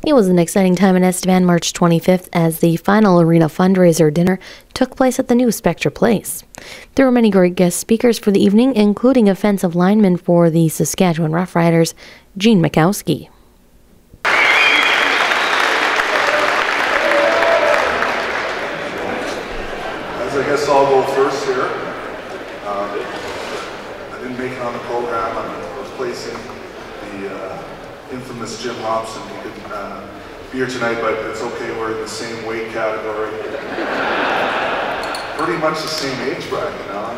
It was an exciting time in Estevan March 25th as the final arena fundraiser dinner took place at the new Spectra Place. There were many great guest speakers for the evening, including offensive lineman for the Saskatchewan Roughriders, Gene Makowsky. I guess I'll go first here. I didn't make it on the program. I'm replacing the infamous Jim Hobson. He couldn't be here tonight, but it's okay. We're in the same weight category. Pretty much the same age bracket now.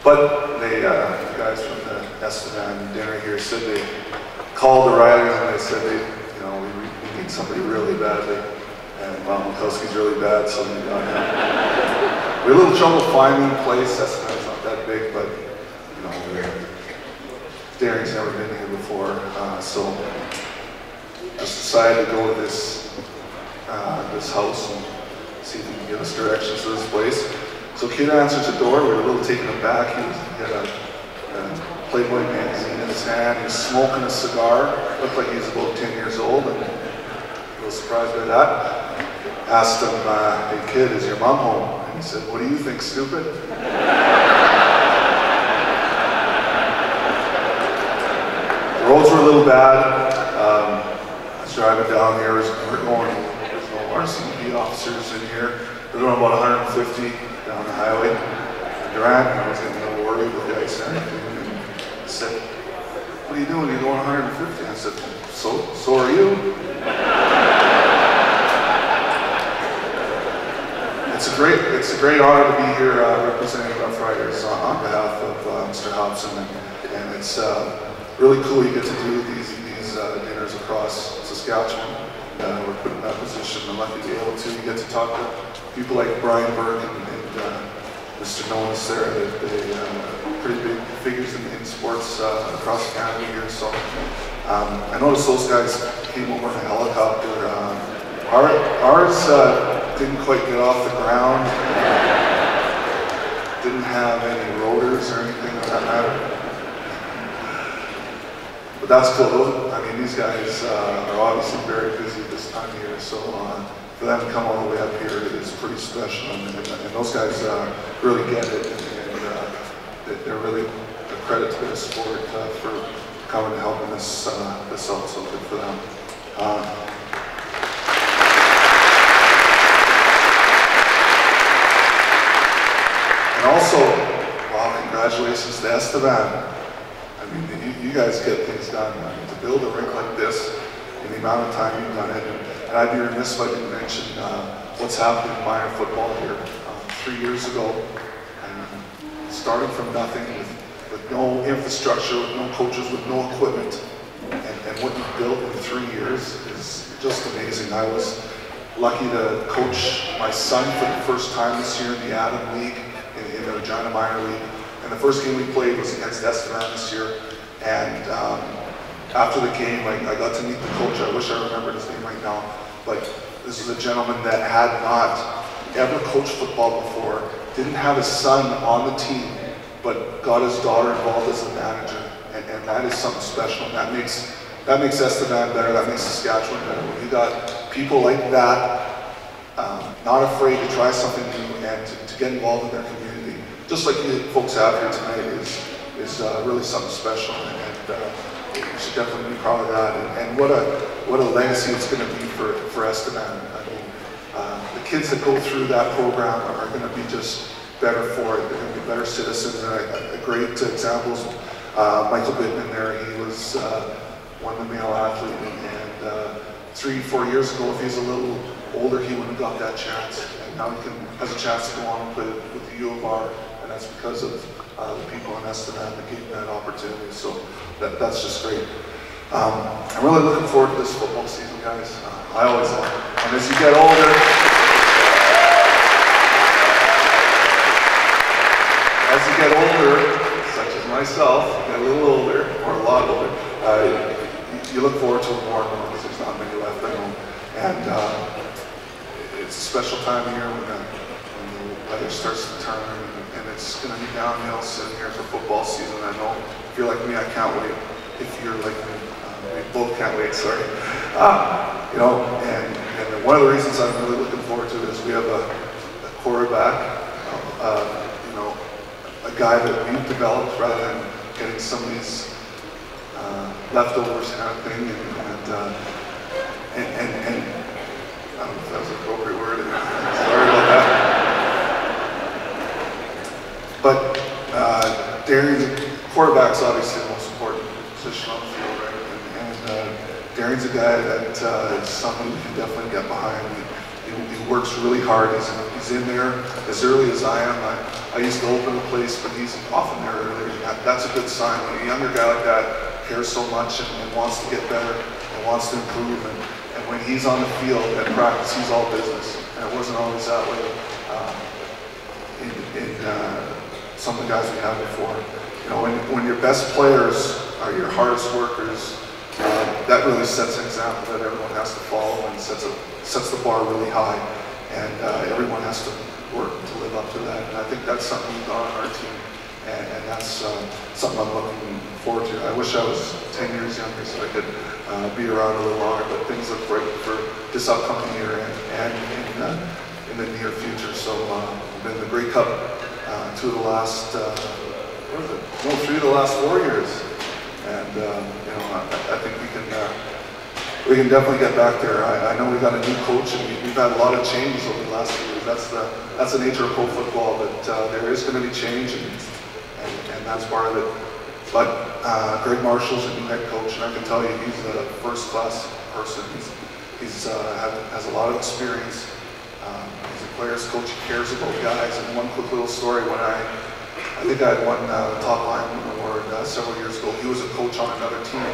But they, the guys from the Estevan dinner here said they called the riders and they said we need somebody really badly. And Makowsky's really bad, so we got him. We had a little trouble finding a place. Estevan's not that big, but Darren's never been here before, so just decided to go to this house and see if he can give us directions to this place. So kid answers the door. We were a little taken aback. He had a Playboy magazine in his hand. He was smoking a cigar. Looked like he was about 10 years old, and I was surprised by that. Asked him, "Hey kid, is your mom home?" And he said, "What do you think, stupid?" The roads were a little bad. I was driving down here. There's no RCMP officers in here. We're going about 150 down the highway. Durant, I was getting a little worried with the ice and everything. And he said, "What are you doing? You're going 150. I said, so are you. It's a great honor to be here representing Rough Riders on behalf of Mr. Hobson, and it's really cool you get to do these dinners across Saskatchewan. We're put in that position. I'm lucky to be able to. You get to talk to people like Brian Burke and Mr. Nolan there. They're pretty big figures in sports across Canada here. So I noticed those guys came over in a helicopter. Ours didn't quite get off the ground. Didn't have any rotors or anything of that matter. But that's cool. I mean, these guys are obviously very busy this time of year, so for them to come all the way up here is pretty special. And those guys really get it, and they're really a credit to their sport for coming and helping us out. So good for them. And also, congratulations to Estevan. I mean, you guys get things done. I mean, to build a rink like this in the amount of time you've done it, and I'd be remiss if I didn't mention what's happened in minor football here. 3 years ago, and starting from nothing with no infrastructure, with no coaches, with no equipment, and what you built in 3 years is just amazing. I was lucky to coach my son for the first time this year in the Adam League, in the Regina Minor League. And the first game we played was against Estevan this year. And after the game, I got to meet the coach. I wish I remembered his name right now. But this is a gentleman that had not ever coached football before, didn't have his son on the team, but got his daughter involved as a manager. And that is something special. And that makes Estevan better, that makes Saskatchewan better. When you got people like that, not afraid to try something new and to get involved in their community, just like you folks have here tonight, is really something special, and you should definitely be proud of that. And what a legacy it's going to be for Estevan. I mean, the kids that go through that program are going to be just better for it. They're going to be better citizens. And a great example is Michael Bittman there. He was won the male athlete, and 3-4 years ago, if he was a little older, he wouldn't have got that chance. And now he has a chance to go on and play with the U of R, and that's because of the people in Estevan that gave him that opportunity. So that's just great. I'm really looking forward to this football season, guys. I always am. And as you get older, such as myself, you get a little older, or a lot older, you look forward to it more and more because there's not many left, I know. And it's a special time of year when the weather starts to turn, and it's going to be downhill soon here for football season. I know if you're like me, I can't wait. If you're like me, we both can't wait, sorry. You know, and one of the reasons I'm really looking forward to it is we have a quarterback, you know, a guy that we've developed rather than getting some of these leftovers kind of thing, and I don't know if that was an appropriate word. Sorry about that. But Darian's quarterback's obviously the most important position on the field, right? And Darian's a guy that is someone we can definitely get behind. He works really hard. He's in there as early as I am. I used to open the place, but he's often there earlier. That's a good sign. When a younger guy like that cares so much and wants to get better and wants to improve, and when he's on the field at practice, he's all business. And it wasn't always that way in some of the guys we had before. You know, when your best players are your hardest workers, that really sets an example that everyone has to follow and sets the bar really high. And everyone has to work to live up to that. And I think that's something we've got on our team. And that's something I'm looking forward to. I wish I was 10 years younger so I could be around a little longer, but things look bright for this upcoming year and in the near future. So we've been in the Grey Cup 3 of the last 4 years. And you know, I think we can definitely get back there. I know we've got a new coach and we've had a lot of changes over the last few years. That's the nature of pro football, but there is going to be change and that's part of it. But Greg Marshall's a new head coach, and I can tell you he's a first-class person. He has a lot of experience. He's a player's coach. He cares about guys. And one quick little story: when I think I had won the top lineman award several years ago. He was a coach on another team,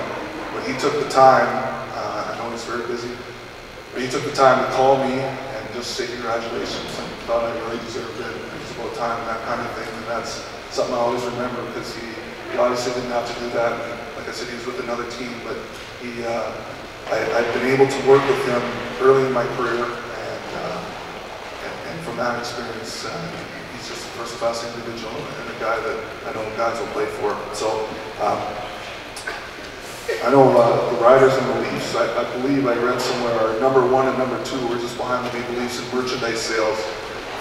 but he took the time. I know he's very busy, but he took the time to call me and just say congratulations and thought I really deserved it. It was about time and that kind of thing. And that's something I always remember because he obviously didn't have to do that. And like I said, he was with another team, but I've been able to work with him early in my career, and from that experience, he's just a first-class individual and a guy that I know guys will play for. So I know the Riders and the Leafs, I believe I read somewhere, are number 1 and number 2 were just behind the Maple Leafs in merchandise sales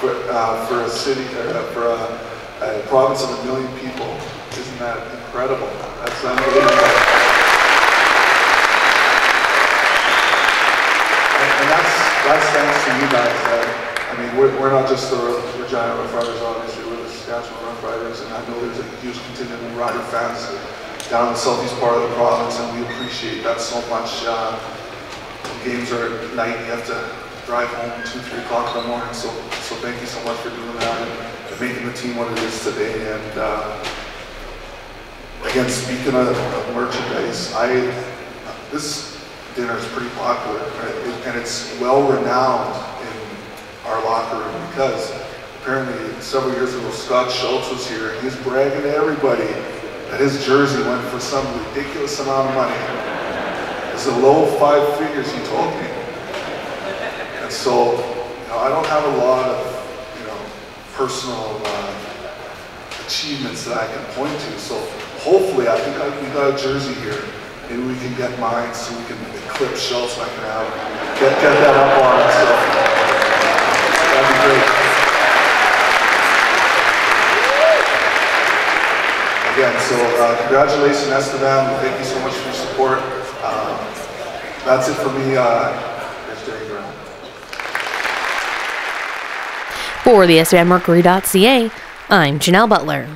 for a city, for a province of 1 million people. Isn't that incredible? That's unbelievable. And that's thanks to you guys. I mean, we're not just the Regina Rough Riders, obviously, we're the Saskatchewan Rough Riders, and I know there's a huge contingent of Rider fans down in the southeast part of the province, and we appreciate that so much. Games are at night, you have to drive home 2, 3 o'clock in the morning, so thank you so much for doing that and making the team what it is today. And again, speaking of merchandise, this dinner is pretty popular, right? And it's well renowned in our locker room because apparently several years ago Scott Schultz was here and he was bragging to everybody that his jersey went for some ridiculous amount of money. It's a low 5 figures, he told me. And so, you know, I don't have a lot of, you know, personal achievements that I can point to. So hopefully, I think we got a jersey here. Maybe we can get mine so we can eclipse Schultz and I can get that up on it. So that'd be great. Again, so congratulations, Esteban. Thank you so much for your support. That's it for me. There's Jerry Brown. For the SBNMercury.ca, I'm Janelle Butler.